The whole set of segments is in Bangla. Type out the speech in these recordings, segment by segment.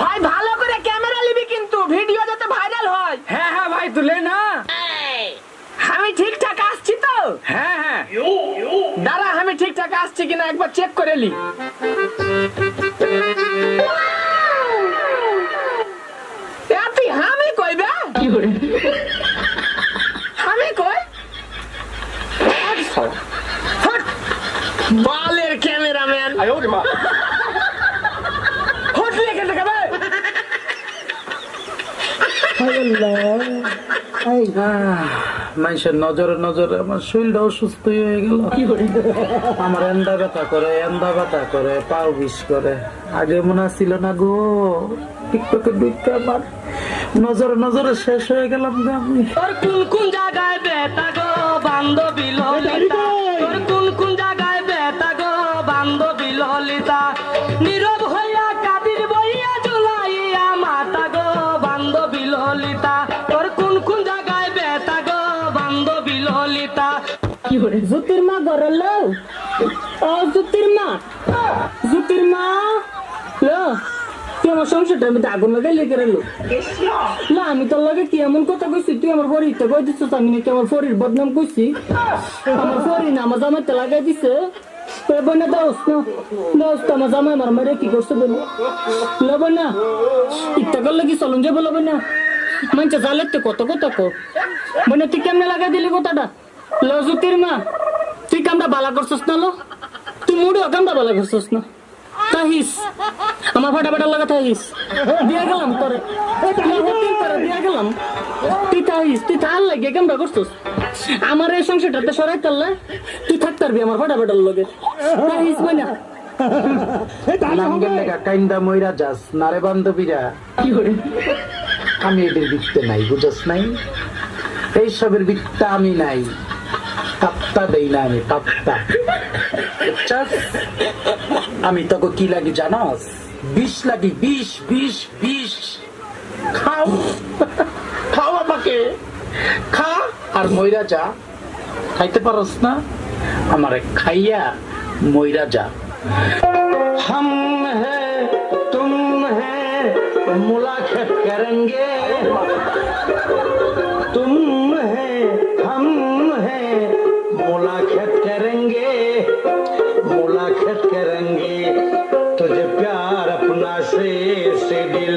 ভাই ভালো করে ক্যামেরা নিবি কিন্তু ভিডিও যাতে ভাইরাল হয়। হ্যাঁ হ্যাঁ ভাই তুলে না। আমি ঠিকঠাক আসছি তো? হ্যাঁ হ্যাঁ দাঁড়া আমি ঠিকঠাক আসছি কিনা একবার চেক করে নি। তুই আমি কইবে আমি কই বালের ক্যামেরাম্যান হোটেল এখান থেকে মানুষের নজরে নজরে আমার শরীরটা অসুস্থ হয়ে গেল। আমার এন্দা ব্যথা করে পাও বিষ করে। আগে মনে ছিল না গো, টিকটকে ঢুকে আমার নজরে নজরে শেষ হয়ে গেলাম গো আমি। তোর কোন কোন জায়গায় ব্যথা গো বান্ধবী ললিতা, তোর কোন কোন জায়গায় ব্যথা গো বান্ধবী ললিতা, নীরব হইয়া কাদির বইয়া ঝুলাইয়া মাথা গো বান্ধবী ললিতা, তোর কোন কোন জায়গায় ব্যথা গো বান্ধবী ললিতা। কি করে জ্যোতির মা গরল ও জ্যোতির মা লো তুই আমার সংসারটা আমি আগুন লাগাই লেগে রেলো না। আমি তোর লাগে কি এমন কথা কইছি, তুই আমার ফরিতে কই দিচ্ছিস আমি নাকি আমার ফরির বদনাম কইছি? আমার ফরি না আমার জামাইতে লাগাই দিছে। বোনা দোস্ত আমার জামাই আমার মেরে কি করছে বলো লবো না ইত্যা করলে কি চলুন যে বলবো না মানছে জালের তো কত কথা কো বোনা তুই কেমনে লাগাই দিলি কথাটা? লো জ্যোতির মা তুই কামটা বালা করছিস না? লো তুই মুড়ি কামটা বালা করছিস না? তাহিস আমার ফাটাফাটার লাগা তাহিস দিয়া গেলাম তোরে দিয়া গেলাম। তুই তাহিস তুই তার লাগে কেমন করছিস? আমার এই সংসারটাতে সরাই তারলে তুই থাকতে পারবি আমার ফাটাফাটার লগে তাহিস বই না। কাইন্দা মইরা যাস নারে বান্ধবীরা। কি করে আমি এদের বিকতে নাই, বুঝাস নাই? এইসবের বিকটা আমি নাই, পাত্তা দেই না আমি, পাত্তা। আমি তোকে কি লাগি জানাস? বিষ লাগি, বিষ বিষ বিষ। খাও খাও আমাকে, খা আর মইরা যা। খাইতে পারস না? আমারে খাইয়া মইরা যা। हम है तुम है मुलाकात करेंगे, तुम है हम है मुलाकात करेंगे, मुलाकात करेंगे। तुझे प्यार अपना से दिल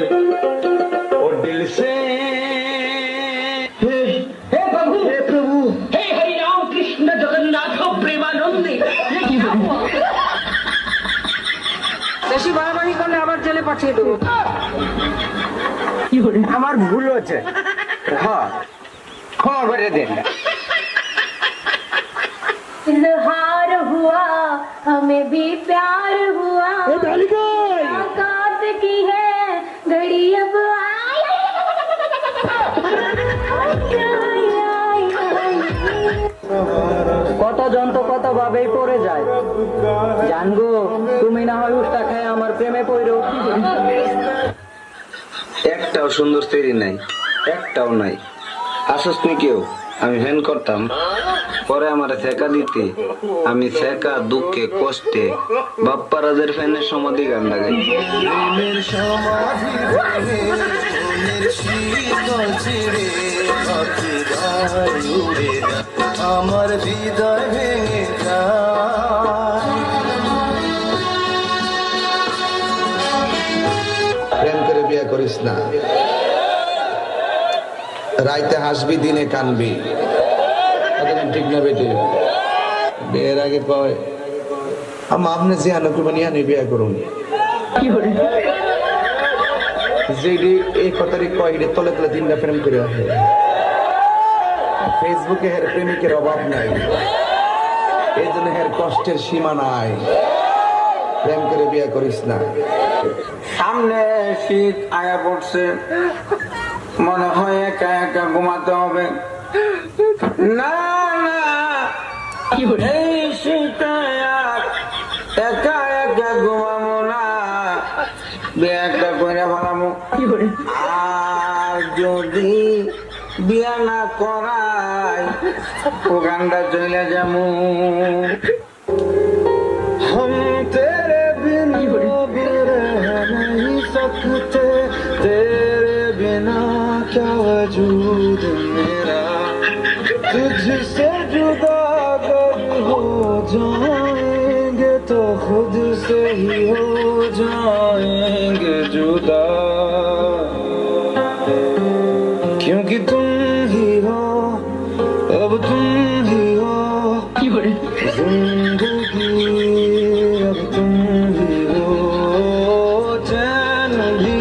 और दिल से। हे प्रभु हे हरि राम कृष्ण जगन्नाथ प्रेमानंदी। বেশি বাড়াবাড়ি করলে আবার জেলে পাঠিয়ে দেবো। আমার ভুল হচ্ছে, হ্যাঁ ক্ষমা করে দেন। इजहार हुआ हमें भी प्यार हुआ, मुलाकात की है घड़ी अब आई। কত যন্ত্র কত ভাবেই পড়ে যায় জানগো, তুমি না হয় উষ্টা খায় আমার প্রেমে পড়ো। একটাও সুন্দর তৈরি নাই, একটাও নাই। আসস নি কেউ, আমি ফ্যান করতাম, পরে আমার ঠেকা দিতে আমি ঠেকা দুঃখে কষ্টে বাপ্পারাজের ফ্যানের সমাধি গান লাগাই। আমার হৃদয় ভেঙে প্রেম করে বিয়ে করিস না, রাইতে হাসবি দিনে কানবি, ঠিক না বেটে? বিয়ের আগে কয় আপনি যে আনুকুরবানিয়া নিয়ে বিয়ে করুন, যেটি এই কথাটি কয় তলে তলে দিনটা প্রেম করে আসে। ফেসবুকে হের প্রেমিকের অভাব নাই, এই জন্য হের কষ্টের সীমা নাই। প্রেম করে বিয়ে করিস না। সামনে শীত আয়া পড়ছে, মনে হয় একা একা ঘুমাতে হবে। না না এই শীতে একা একা ঘুমাবো না, বিয়ে একটা করে ফেলাবো। আর যদি বিয়া না করাই ওখানটা চলে যাবো। हम तेरे बिन रह नहीं सकते। क्या वजूद मेरा तुझसे जुदा अगर हो जाएंगे तो खुद से ही हो जाएंगे जुदा क्योंकि तुम ही हो अब तुम ही हो जिंदगी अब तुम ही हो चैन भी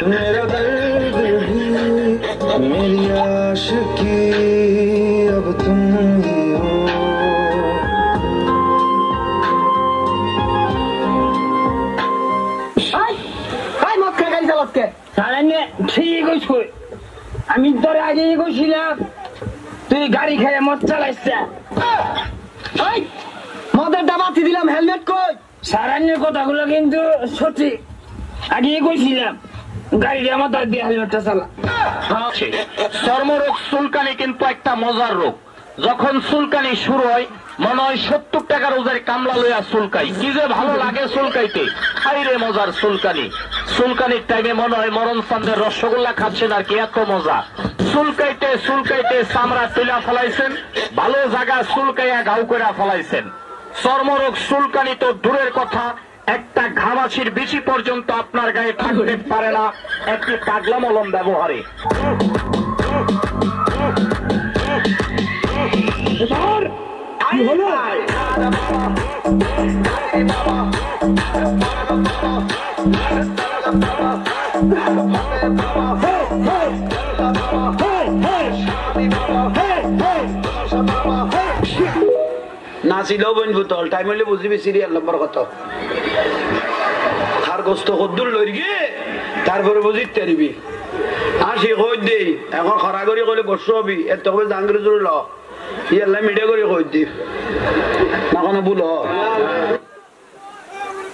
मेरा दर्द भी मेरी आशिकी अब तुम ही हो ঠিক কই আমি তোর আগে কইছিলাম তুই গাড়ি খেয়ে মদ চালাইছ মদের দাবাতি দিলাম হেলমেট কই সারান্যের কথাগুলো কিন্তু সত্যি আগে কইছিলাম গাড়ি আমার দাঁড় দিয়ে হেলমেটটা চালা চর্মরোগ চুলকানি কিন্তু একটা মজার রোগ যখন চুলকানি শুরু হয় মনে হয় 70 টাকার ওজার কামলা লইয়া চুলকাই কি যে ভালো লাগে চুলকাইতে হাইরে মজার চুলকানি চুলকানির টাইমে মনে হয় মরণ চান্দের রসগোল্লা খাচ্ছেন আর কি এত মজা চুলকাইতে চুলকাইতে চামড়া তুলা ফলাইছেন ভালো জায়গা চুলকাইয়া ঘাউ করে ফলাইছেন চর্মরোগ চুলকানি তো দূরের কথা একটা ঘামাচির বিচি পর্যন্ত আপনার গায়ে থাকতে পারে না একটি পাগলা মলম ব্যবহারে কি হলো নাচিলেও বইন ভূতল টাইম হইলে বুঝিবি সিরিয়াল নম্বর কত আর গোস্ত কদ্দুর লই গিয়ে তারপরে বুঝিতে পারিবি আসি কই দেই এখন খরা করি কইলে বসো হবি এত কবে জাঙ্গির জোর ল ইয়াল্লা মিডিয়া করে কই দি না কোনো ভুল